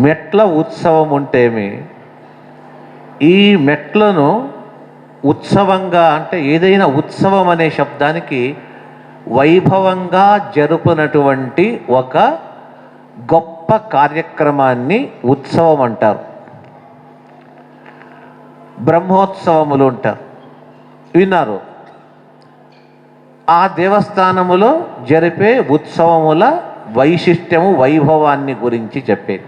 మెట్ల ఉత్సవం ఉంటేమి, ఈ మెట్లను ఉత్సవంగా అంటే ఏదైనా ఉత్సవం అనే శబ్దానికి వైభవంగా జరుపునటువంటి ఒక గొప్ప కార్యక్రమాన్ని ఉత్సవం అంటారు. బ్రహ్మోత్సవములు ఉంటారు, విన్నారు. ఆ దేవస్థానములో జరిపే ఉత్సవముల వైశిష్ట్యము వైభవాన్ని గురించి చెప్పేది.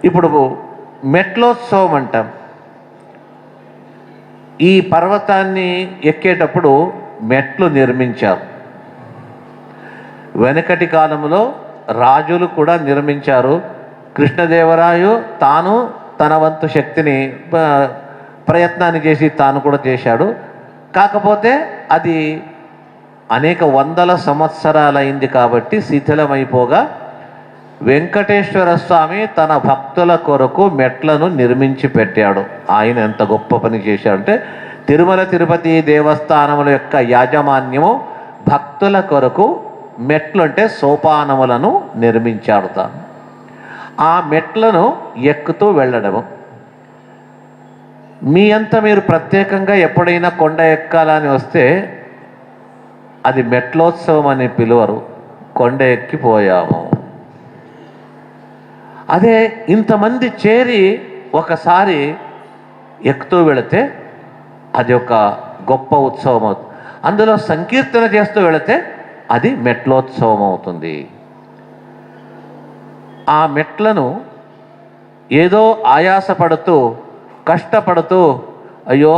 ఇప్పుడు మెట్లోత్సవం అంటాం. ఈ పర్వతాన్ని ఎక్కేటప్పుడు మెట్లు నిర్మించారు. వెనకటి కాలంలో రాజులు కూడా నిర్మించారు. కృష్ణదేవరాయు తాను తన వంతు శక్తిని ప్రయత్నాన్ని చేసి తాను కూడా చేశాడు. కాకపోతే అది అనేక వందల సంవత్సరాలైంది కాబట్టి శిథిలమైపోగా వెంకటేశ్వర స్వామి తన భక్తుల కొరకు మెట్లను నిర్మించి పెట్టాడు. ఆయన ఎంత గొప్ప పని చేశాడంటే తిరుమల తిరుపతి దేవస్థానముల యొక్క యాజమాన్యము భక్తుల కొరకు మెట్లు అంటే సోపానములను నిర్మించాడు తాను. ఆ మెట్లను ఎక్కుతూ వెళ్ళడము. మీ అంతా మీరు ప్రత్యేకంగా ఎప్పుడైనా కొండ ఎక్కాలని వస్తే అది మెట్లోత్సవం అని పిలువరు, కొండ ఎక్కిపోయాము. అదే ఇంతమంది చేరి ఒకసారి ఎక్కుతూ వెళితే అది ఒక గొప్ప ఉత్సవం అవుతుంది. అందులో సంకీర్తన చేస్తూ వెళితే అది మెట్లోత్సవం అవుతుంది. ఆ మెట్లను ఏదో ఆయాసపడుతూ కష్టపడుతూ అయ్యో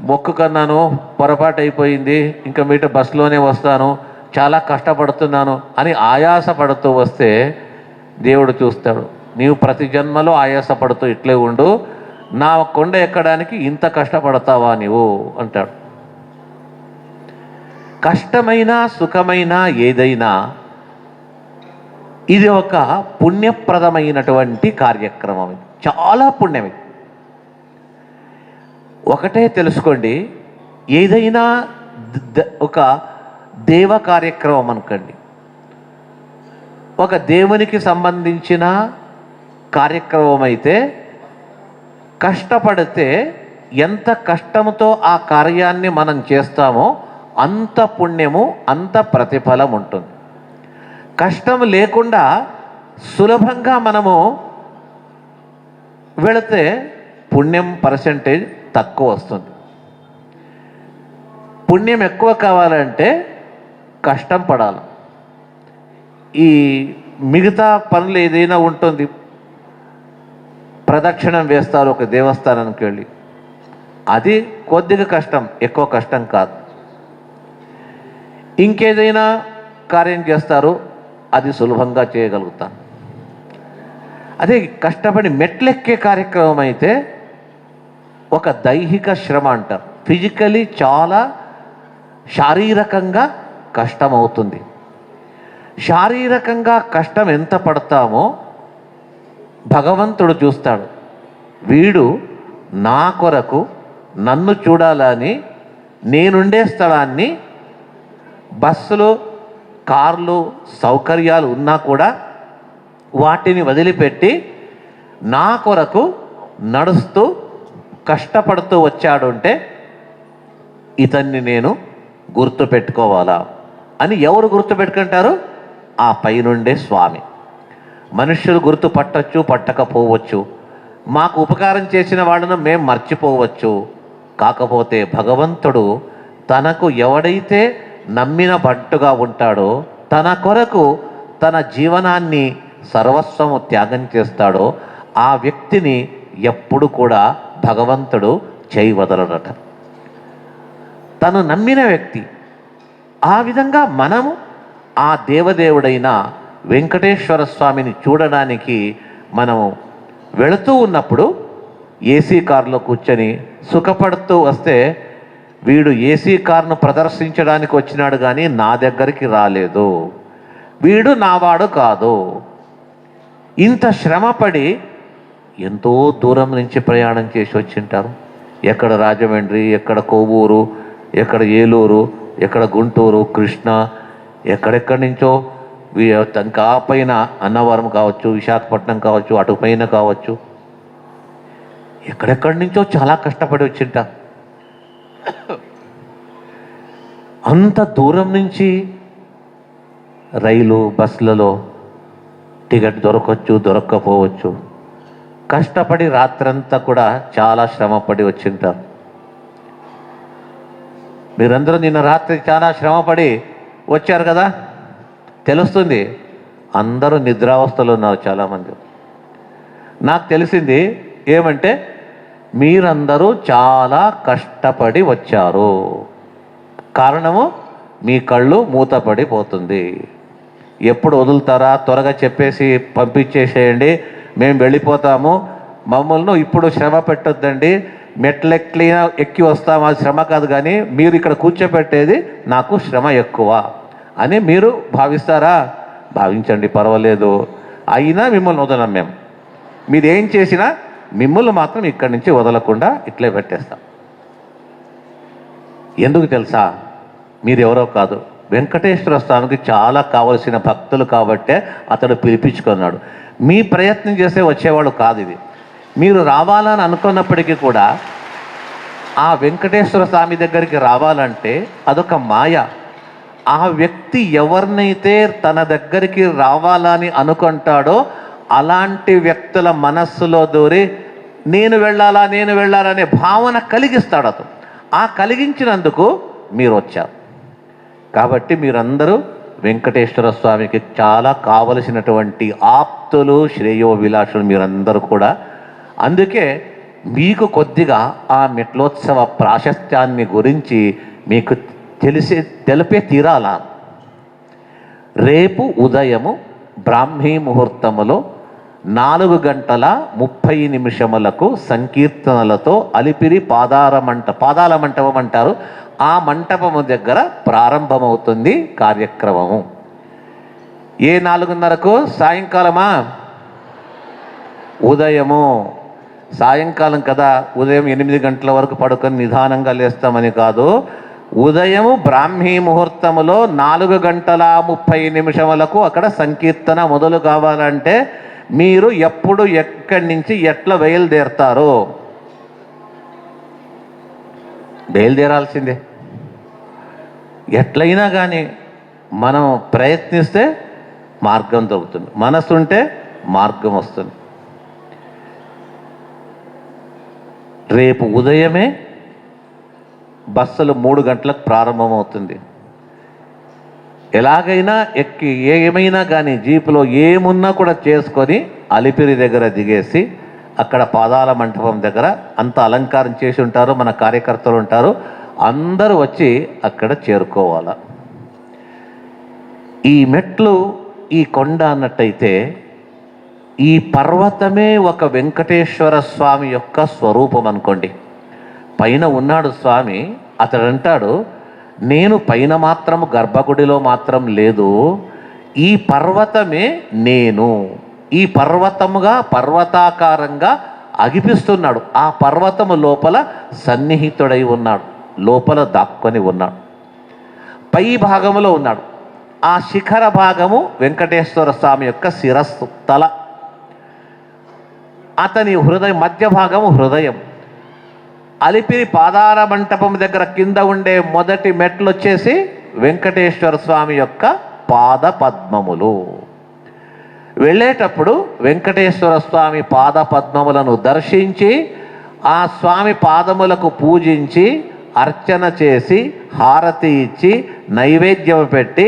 మొక్కుకన్నాను, పొరపాటు అయిపోయింది, ఇంకా మీట బస్సులోనే వస్తాను, చాలా కష్టపడుతున్నాను అని ఆయాసపడుతూ వస్తే దేవుడు చూస్తాడు. నీవు ప్రతి జన్మలో ఆయాసపడుతూ ఇట్లే ఉండు, నా కొండ ఎక్కడానికి ఇంత కష్టపడతావా నీవు అంటాడు. కష్టమైన సుఖమైన ఏదైనా ఇది ఒక పుణ్యప్రదమైనటువంటి కార్యక్రమం. చాలా పుణ్యమే. ఒకటే తెలుసుకోండి, ఏదైనా ఒక దేవ కార్యక్రమం అనుకోండి, ఒక దేవునికి సంబంధించిన కార్యక్రమం అయితే కష్టపడితే ఎంత కష్టంతో ఆ కార్యాన్ని మనం చేస్తామో అంత పుణ్యము, అంత ప్రతిఫలం ఉంటుంది. కష్టం లేకుండా సులభంగా మనము వెళితే పుణ్యం పర్సెంటేజ్ తక్కువ వస్తుంది. పుణ్యం ఎక్కువ కావాలంటే కష్టం పడాలి. ఈ మిగతా పనులు ఏదైనా ఉంటుంది, ప్రదక్షిణం వేస్తారు ఒక దేవస్థానానికి వెళ్ళి, అది కొద్దిగా కష్టం, ఎక్కువ కష్టం కాదు. ఇంకేదైనా కార్యం చేస్తారు, అది సులభంగా చేయగలుగుతాం. అదే కష్టపడి మెట్లెక్కే కార్యక్రమం అయితే ఒక దైహిక శ్రమ అంటారు. ఫిజికలీ చాలా శారీరకంగా కష్టం అవుతుంది. శారీరకంగా కష్టం ఎంత పడతామో భగవంతుడు చూస్తాడు. వీడు నా కొరకు నన్ను చూడాలని నేనుండే స్థలాన్ని బస్సులు, కార్లు, సౌకర్యాలు ఉన్నా కూడా వాటిని వదిలిపెట్టి నా కొరకు నడుస్తూ కష్టపడుతూ వచ్చాడు అంటే ఇతన్ని నేను గుర్తుపెట్టుకోవాలా అని ఎవరు గుర్తుపెట్టుకుంటారు? ఆ పైనుండే స్వామి. మనుష్యులు గుర్తు పట్టచ్చు, పట్టకపోవచ్చు. మాకు ఉపకారం చేసిన వాళ్ళను మేము మర్చిపోవచ్చు. కాకపోతే భగవంతుడు తనకు ఎవడైతే నమ్మిన బంటుగా ఉంటాడో, తన కొరకు తన జీవనాన్ని సర్వస్వము త్యాగం చేస్తాడో ఆ వ్యక్తిని ఎప్పుడు కూడా భగవంతుడు చేయి వదలడట. తను నమ్మిన వ్యక్తి. ఆ విధంగా మనము ఆ దేవదేవుడైన వెంకటేశ్వర స్వామిని చూడడానికి మనము వెళుతూ ఉన్నప్పుడు ఏసీ కారులో కూర్చొని సుఖపడుతూ వస్తే వీడు ఏసీ కారును ప్రదర్శించడానికి వచ్చినాడు కానీ నా దగ్గరికి రాలేదు, వీడు నావాడు కాదు. ఇంత శ్రమపడి ఎంతో దూరం నుంచి ప్రయాణం చేసి వచ్చింటారు. ఎక్కడ రాజమండ్రి, ఎక్కడ కోవూరు, ఎక్కడ ఏలూరు, ఎక్కడ గుంటూరు, కృష్ణ, ఎక్కడెక్కడి నుంచో ఇంకా పైన అన్నవరం కావచ్చు, విశాఖపట్నం కావచ్చు, అటు పైన కావచ్చు, ఎక్కడెక్కడి నుంచో చాలా కష్టపడి వచ్చింట. అంత దూరం నుంచి రైలు బస్సులలో టికెట్ దొరకవచ్చు, దొరక్కపోవచ్చు. కష్టపడి రాత్రంతా కూడా చాలా శ్రమపడి వచ్చింటారు. మీరందరూ నిన్న రాత్రి చాలా శ్రమపడి వచ్చారు కదా, తెలుస్తుంది. అందరూ నిద్రావస్థలో ఉన్నారు చాలామంది. నాకు తెలిసింది ఏమంటే మీరందరూ చాలా కష్టపడి వచ్చారు. కారణము మీ కళ్ళు మూతపడిపోతుంది. ఎప్పుడు వదులుతారా, త్వరగా చెప్పేసి పంపించేసేయండి, మేము వెళ్ళిపోతాము, మమ్మల్ని ఇప్పుడు శ్రమ పెట్టొద్దండి, ఎక్కి వస్తాం, అది శ్రమ కాదు, కానీ మీరు ఇక్కడ కూర్చోబెట్టేది నాకు శ్రమ ఎక్కువ అని మీరు భావిస్తారా? భావించండి, పర్వాలేదు. అయినా మిమ్మల్ని వదలం మేము. మీరు ఏం చేసినా మిమ్మల్ని మాత్రం ఇక్కడి నుంచి వదలకుండా ఇట్లే పెట్టేస్తాం. ఎందుకు తెలుసా? మీరెవరో కాదు, వెంకటేశ్వర స్వామికి చాలా కావలసిన భక్తులు కాబట్టే అతడు పిలిపించుకున్నాడు. మీ ప్రయత్నం చేసే వచ్చేవాడు కాదు. ఇది మీరు రావాలని అనుకున్నప్పటికీ కూడా ఆ వెంకటేశ్వర స్వామి దగ్గరికి రావాలంటే అదొక మాయ. ఆ వ్యక్తి ఎవరినైతే తన దగ్గరికి రావాలని అనుకుంటాడో అలాంటి వ్యక్తుల మనస్సులో దూరి నేను వెళ్ళాలనే భావన కలిగిస్తాడు అతను. ఆ కలిగించినందుకు మీరు వచ్చారు. కాబట్టి మీరందరూ వెంకటేశ్వర స్వామికి చాలా కావలసినటువంటి ఆప్తులు, శ్రేయోభిలాషులు మీరందరూ కూడా. అందుకే మీకు కొద్దిగా ఆ మెట్లోత్సవ ప్రాశస్త్యాన్ని గురించి మీకు తెలిపే తీరాల. రేపు ఉదయము బ్రాహ్మీ ముహూర్తములో 4:30 సంకీర్తనలతో అలిపిరి పాదాల మంటపం అంటారు, ఆ మంటపము దగ్గర ప్రారంభమవుతుంది కార్యక్రమము. ఏ 4:30కు? సాయంకాలమా? ఉదయము. సాయంకాలం కదా, ఉదయం 8 గంటల వరకు పడుకొని నిదానంగా లేస్తామని కాదు. ఉదయము బ్రాహ్మీ ముహూర్తములో 4:30 అక్కడ సంకీర్తన మొదలు కావాలంటే మీరు ఎప్పుడు ఎక్కడి నుంచి ఎట్లా బయలుదేరతారో బయలుదేరాల్సిందే. ఎట్లయినా కానీ మనం ప్రయత్నిస్తే మార్గం దొరుకుతుంది, మనసు ఉంటే మార్గం వస్తుంది. రేపు ఉదయమే బస్సులు 3 గంటలకు ప్రారంభమవుతుంది. ఎలాగైనా ఎక్కి ఏమైనా కానీ జీపులో ఏమున్నా కూడా చేసుకొని అలిపిరి దగ్గర దిగేసి అక్కడ పాదాల మంటపం దగ్గర అంత అలంకారం చేసి ఉంటారు, మన కార్యకర్తలు ఉంటారు, అందరూ వచ్చి అక్కడ చేరుకోవాలి. ఈ మెట్లు, ఈ కొండ అన్నట్టయితే ఈ పర్వతమే ఒక వెంకటేశ్వర స్వామి యొక్క స్వరూపం అనుకోండి. పైన ఉన్నాడు స్వామి, అతడు అంటాడు నేను పైన మాత్రం గర్భగుడిలో మాత్రం లేదు, ఈ పర్వతమే నేను. ఈ పర్వతముగా పర్వతాకారంగా అగిపిస్తున్నాడు. ఆ పర్వతము లోపల సన్నిహితుడై ఉన్నాడు, లోపల దాక్కొని ఉన్నాడు, పై భాగములో ఉన్నాడు. ఆ శిఖర భాగము వెంకటేశ్వర స్వామి యొక్క శిరస్సు, తల. అతని హృదయం, మధ్య భాగము హృదయం. అలిపిరి పాదాల మంటపం దగ్గర కింద ఉండే మొదటి మెట్లు వచ్చేసి వెంకటేశ్వర స్వామి యొక్క పాద పద్మములు. వెళ్ళేటప్పుడు వెంకటేశ్వర స్వామి పాద పద్మములను దర్శించి ఆ స్వామి పాదములకు పూజించి అర్చన చేసి హారతి ఇచ్చి నైవేద్యం పెట్టి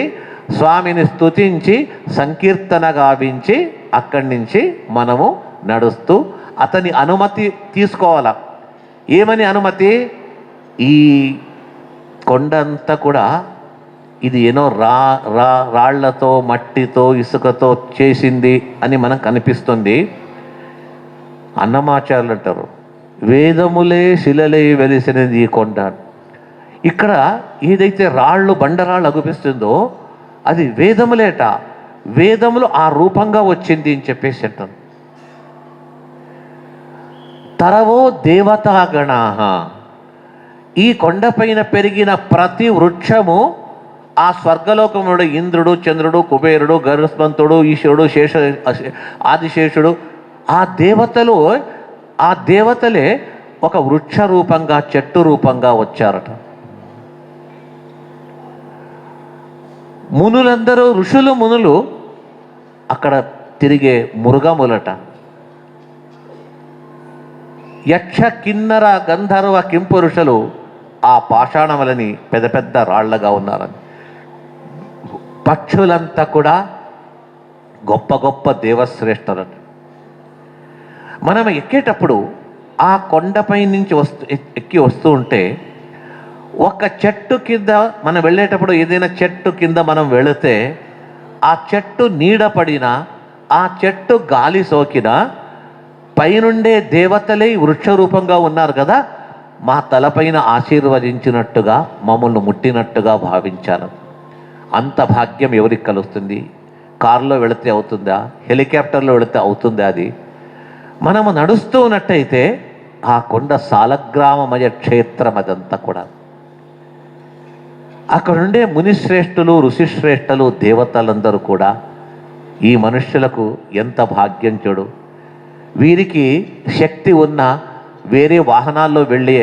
స్వామిని స్తుతించి సంకీర్తన గావించి అక్కడి నుంచి మనము నడుస్తూ అతని అనుమతి తీసుకోవాలా. ఏమని అనుమతి? ఈ కొండంతా కూడా ఇది ఏనో రాళ్లతో, మట్టితో, ఇసుకతో చేసింది అని మనకు కనిపిస్తుంది. అన్నమాచార్యులు అంటారు వేదములే శిలలే వెలిసినది ఈ కొండ. ఇక్కడ ఏదైతే రాళ్ళు, బండరాళ్ళు అగుపిస్తుందో అది వేదములేట. వేదములు ఆ రూపంగా వచ్చింది అని చెప్పేసి అంటారు. తరవో దేవతాగణాః, ఈ కొండపైన పెరిగిన ప్రతి వృక్షము ఆ స్వర్గలోకముడు ఇంద్రుడు, చంద్రుడు, కుబేరుడు, గరుస్మంతుడు, ఈశ్వరుడు, ఆదిశేషుడు, ఆ దేవతలే ఒక వృక్ష రూపంగా, చెట్టు రూపంగా వచ్చారట. మునులందరూ, ఋషులు మునులు అక్కడ తిరిగే మృగములట. యక్ష కిన్నర గంధర్వ కింపురుషులు ఆ పాషాణములని పెద్ద పెద్ద రాళ్లగా ఉన్నారని. పక్షులంతా కూడా గొప్ప గొప్ప దేవశ్రేష్ఠులట. మనం ఎక్కేటప్పుడు ఆ కొండపై నుంచి ఎక్కి వస్తూ ఉంటే ఒక చెట్టు కింద మనం వెళ్ళేటప్పుడు, ఏదైనా చెట్టు కింద మనం వెళితే ఆ చెట్టు నీడ పడినా, ఆ చెట్టు గాలి సోకినా పైనుండే దేవతలే వృక్ష రూపంగా ఉన్నారు కదా, మా తలపైన ఆశీర్వదించినట్టుగా, మమ్మల్ని ముట్టినట్టుగా భావించాను. అంత భాగ్యం ఎవరికి కలుస్తుంది? కారులో వెళితే అవుతుందా? హెలికాప్టర్లో వెళితే అవుతుందా? అది మనము నడుస్తూ ఉన్నట్టయితే ఆ కొండ సాలగ్రామమయ క్షేత్రం అదంతా కూడా. అక్కడుండే మునిశ్రేష్ఠులు, ఋషిశ్రేష్ఠులు, దేవతలందరూ కూడా ఈ మనుష్యులకు ఎంత భాగ్యం చూడు. వీరికి శక్తి ఉన్న వేరే వాహనాల్లో వెళ్ళే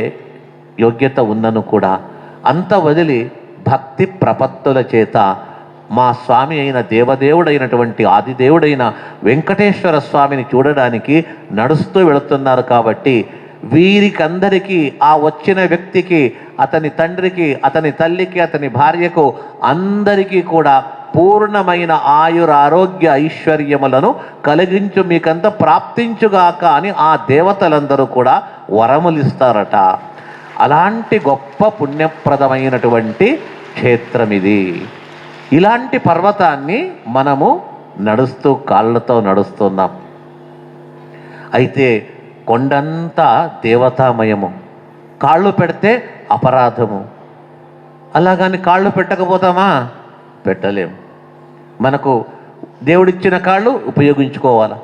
యోగ్యత ఉన్నను కూడా అంత వదిలి భక్తి ప్రపత్తుల చేత మా స్వామి అయిన దేవదేవుడైనటువంటి ఆదిదేవుడైన వెంకటేశ్వర స్వామిని చూడడానికి నడుస్తూ వెళుతున్నారు. కాబట్టి వీరికందరికీ, ఆ వచ్చిన వ్యక్తికి, అతని తండ్రికి, అతని తల్లికి, అతని భార్యకు, అందరికీ కూడా పూర్ణమైన ఆయురారోగ్య ఐశ్వర్యములను కలిగించు, మీకంత ప్రాప్తించుగాక అని ఆ దేవతలందరూ కూడా వరములిస్తారట. అలాంటి గొప్ప పుణ్యప్రదమైనటువంటి క్షేత్రం ఇది. ఇలాంటి పర్వతాన్ని మనము నడుస్తూ, కాళ్ళతో నడుస్తున్నాం. అయితే కొండంతా దేవతామయము. కాళ్ళు పెడితే అపరాధము. అలాగని కాళ్ళు పెట్టకపోతామా? పెట్టలేము. మనకు దేవుడిచ్చిన కాళ్ళు ఉపయోగించుకోవాలి.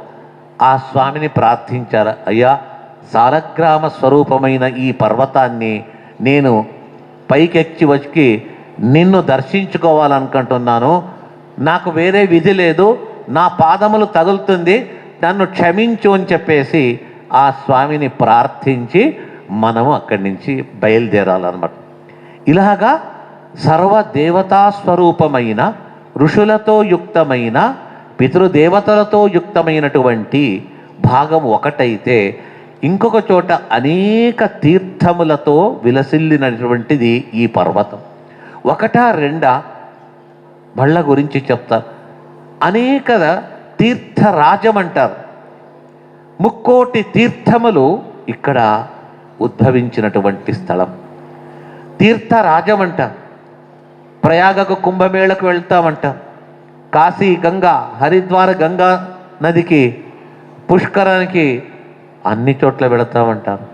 ఆ స్వామిని ప్రార్థించాలి, అయ్యా సాలగ్రామ స్వరూపమైన ఈ పర్వతాన్ని నేను పైకెక్కి వచ్చి నిన్ను దర్శించుకోవాలనుకుంటున్నాను. నాకు వేరే విధి లేదు, నా పాదములు తగులుతుంది, నన్ను క్షమించు అని చెప్పేసి ఆ స్వామిని ప్రార్థించి మనము అక్కడి నుంచి బయలుదేరాలన్నమాట. ఇలాగా సర్వదేవతా స్వరూపమైన, ఋషులతో యుక్తమైన, పితృదేవతలతో యుక్తమైనటువంటి భాగం ఒకటైతే, ఇంకొక చోట అనేక తీర్థములతో విలసిల్లినటువంటిది ఈ పర్వతం. ఒకటా రెండా బళ్ళ గురించి చెప్తారు. అనేక తీర్థరాజం అంటారు. 3 కోటి తీర్థములు ఇక్కడ ఉద్భవించినటువంటి స్థలం తీర్థరాజం అంటారు. ప్రయాగకు కుంభమేళకు వెళ్తామంటారు. కాశీ గంగా, హరిద్వార గంగా నదికి, పుష్కరానికి, అన్ని చోట్ల వెళతామంటారు.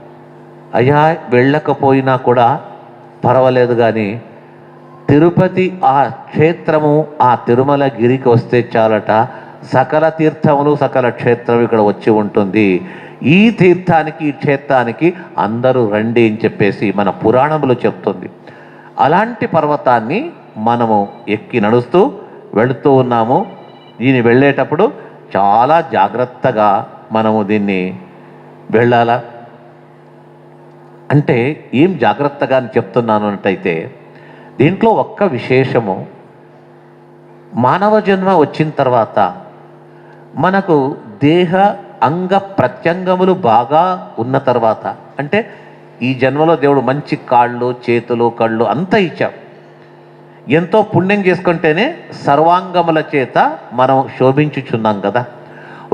అయ్యా వెళ్ళకపోయినా కూడా పర్వాలేదు, కానీ తిరుపతి ఆ క్షేత్రము, ఆ తిరుమల గిరికి వస్తే చాలట, సకల తీర్థములు, సకల క్షేత్రం ఇక్కడ వచ్చి ఉంటుంది. ఈ తీర్థానికి, ఈ క్షేత్రానికి అందరూ రండి అని చెప్పేసి మన పురాణములు చెప్తుంది. అలాంటి పర్వతాన్ని మనము ఎక్కి నడుస్తూ వెళుతూ ఉన్నాము. దీన్ని వెళ్ళేటప్పుడు చాలా జాగ్రత్తగా మనము దీన్ని వెళ్ళాలా. అంటే ఏం జాగ్రత్తగా అని చెప్తున్నాను అన్నట్టయితే, దీంట్లో ఒక్క విశేషము, మానవ జన్మ వచ్చిన తర్వాత మనకు దేహ అంగ ప్రత్యంగములు బాగా ఉన్న తర్వాత, అంటే ఈ జన్మలో దేవుడు మంచి కాళ్ళు, చేతులు, కళ్ళు అంతా ఇచ్చాం. ఎంతో పుణ్యం చేసుకుంటేనే సర్వాంగముల చేత మనం శోభించుచున్నాం కదా.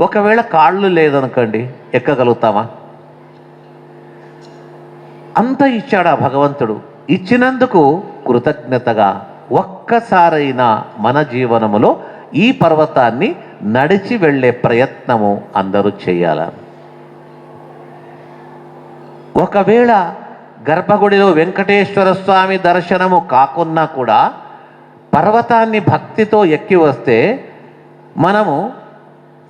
ఒకవేళ కాళ్ళు లేదనుకోండి, ఎక్కగలుగుతామా? అంత ఇచ్చాడు ఆ భగవంతుడు. ఇచ్చినందుకు కృతజ్ఞతగా ఒక్కసారైనా మన జీవనములో ఈ పర్వతాన్ని నడిచి వెళ్ళే ప్రయత్నము అందరూ చేయాల. ఒకవేళ గర్భగుడిలో వెంకటేశ్వర స్వామి దర్శనము కాకున్నా కూడా పర్వతాన్ని భక్తితో ఎక్కి వస్తే మనము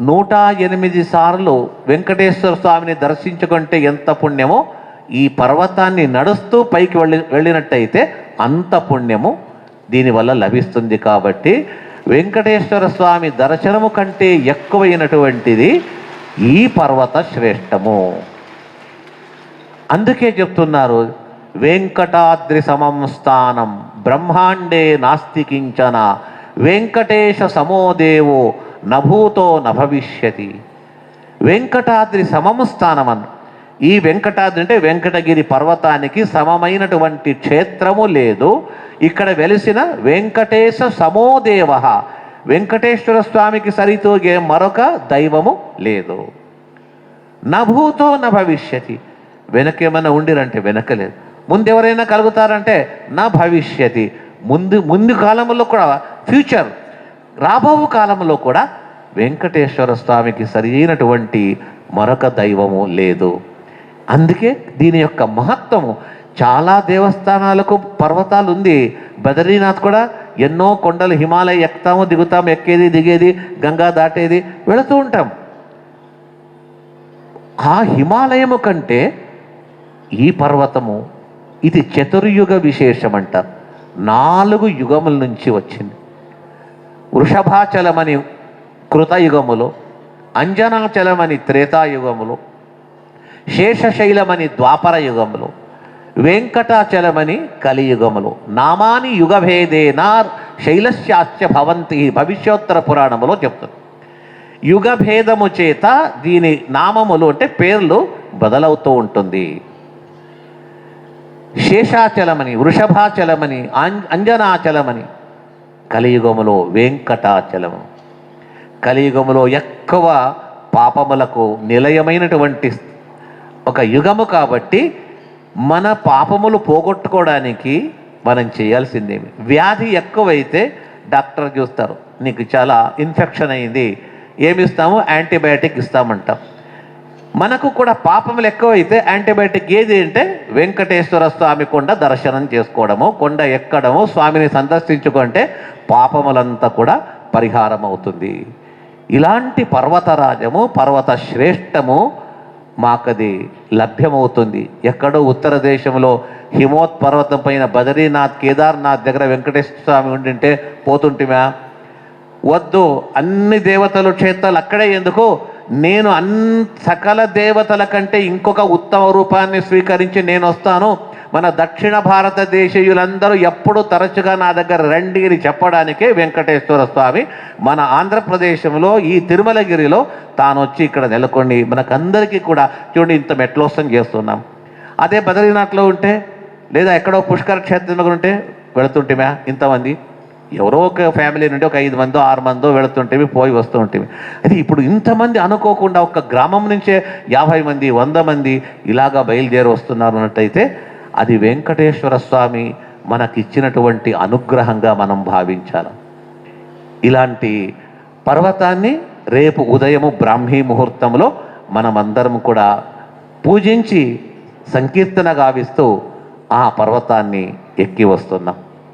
108 సార్లు వెంకటేశ్వర స్వామిని దర్శించుకుంటే ఎంత పుణ్యమో, ఈ పర్వతాన్ని నడుస్తూ పైకి వెళ్ళినట్టయితే అంత పుణ్యము. దీనివల్ల లభిస్తుంది. కాబట్టి వెంకటేశ్వర స్వామి దర్శనము కంటే ఎక్కువైనటువంటిది ఈ పర్వత శ్రేష్టము. అందుకే చెప్తున్నారు, వెంకటాద్రి సమం స్థానం బ్రహ్మాండే నాస్తి కించన వెంకటేశ సమోదేవో నభూతో నభవిష్యతి. వెంకటాద్రి సమం స్థానం అన్న, ఈ వెంకటాద్రి అంటే వెంకటగిరి పర్వతానికి సమమైనటువంటి క్షేత్రము లేదు. ఇక్కడ వెలిసిన వెంకటేశ సమోదేవ, వెంకటేశ్వర స్వామికి సరితూగే మరొక దైవము లేదు. నభూతో న భవిష్యతి, వెనకేమన్నా ఉండిరంటే వెనకలేదు, ముందెవరైనా కలుగుతారంటే నా భవిష్యతి, ముందు కాలంలో కూడా, ఫ్యూచర్ రాబో కాలంలో కూడా వెంకటేశ్వర స్వామికి సరైనటువంటి మరొక దైవము లేదు. అందుకే దీని యొక్క మహత్వము. చాలా దేవస్థానాలకు పర్వతాలు ఉంది. బద్రీనాథ్ కూడా ఎన్నో కొండలు, హిమాలయ ఎక్కుతాము దిగుతాము, ఎక్కేది దిగేది, గంగా దాటేది, వెళుతూ ఉంటాం. ఆ హిమాలయము కంటే ఈ పర్వతము ఇది చతుర్యుగ విశేషం అంటారు. 4 యుగముల నుంచి వచ్చింది. వృషభాచలమని కృతయుగములో, అంజనాచలమని త్రేతాయుగములో, శేషశైలమని ద్వాపర యుగములో, వెంకటాచలమని కలియుగములో. నామాని యుగభేదేనా శైలశ్చాశ్చ భవంతి భవిష్యోత్తర పురాణములో చెప్తుంది. యుగభేదము చేత దీని నామములు అంటే పేర్లు బదలవుతూ ఉంటుంది. శేషాచలమని, వృషభాచలమని, అంజనాచలమని, కలియుగములో వెంకటాచలము. కలియుగములో ఎక్కువ పాపములకు నిలయమైనటువంటి ఒక యుగము. కాబట్టి మన పాపములు పోగొట్టుకోవడానికి మనం చేయాల్సిందేమి, వ్యాధి ఎక్కువైతే డాక్టర్ చూస్తారు, నీకు చాలా ఇన్ఫెక్షన్ అయింది, ఏమిస్తాము, యాంటీబయాటిక్ ఇస్తామంటాం. మనకు కూడా పాపములు ఎక్కువైతే యాంటీబయాటిక్ ఏది అంటే వెంకటేశ్వర స్వామి కొండ దర్శనం చేసుకోవడము, కొండ ఎక్కడము, స్వామిని సందర్శించుకుంటే పాపములంతా కూడా పరిహారం అవుతుంది. ఇలాంటి పర్వతరాజము, పర్వత శ్రేష్టము మాకది లభ్యమవుతుంది. ఎక్కడో ఉత్తర దేశంలో హిమోత్పర్వతం పైన బద్రీనాథ్, కేదార్నాథ్ దగ్గర వెంకటేశ్వర స్వామి ఉండింటే పోతుంటిమా? వద్దు, అన్ని దేవతలు క్షేత్రాలు అక్కడే ఎందుకు, నేను సకల దేవతల కంటే ఇంకొక ఉత్తమ రూపాన్ని స్వీకరించి నేను వస్తాను. మన దక్షిణ భారతదేశీయులందరూ ఎప్పుడు తరచుగా నా దగ్గర రండి అని చెప్పడానికే వెంకటేశ్వర స్వామి మన ఆంధ్రప్రదేశంలో ఈ తిరుమలగిరిలో తాను వచ్చి ఇక్కడ నెలకొని మనకందరికీ కూడా చూడండి ఇంత మెట్లోత్సవం చేస్తున్నాం. అదే బద్రీనాథ్లో ఉంటే, లేదా ఎక్కడో పుష్కర క్షేత్రంలో ఉంటే వెళుతుంటేమా ఇంతమంది, ఎవరో ఒక ఫ్యామిలీ నుండి ఒక 5 మందో 6 మందో వెళుతుంటేవి, పోయి వస్తూ ఉంటేవి. అయితే ఇప్పుడు ఇంతమంది అనుకోకుండా ఒక గ్రామం నుంచే 50 మంది 100 మంది ఇలాగా బయలుదేరి వస్తున్నారు అన్నట్టయితే అది వెంకటేశ్వర స్వామి మనకిచ్చినటువంటి అనుగ్రహంగా మనం భావించాలి. ఇలాంటి పర్వతాన్ని రేపు ఉదయము బ్రాహ్మీ ముహూర్తంలో మనమందరం కూడా పూజించి సంకీర్తన గావిస్తూ ఆ పర్వతాన్ని ఎక్కి వస్తున్నాం.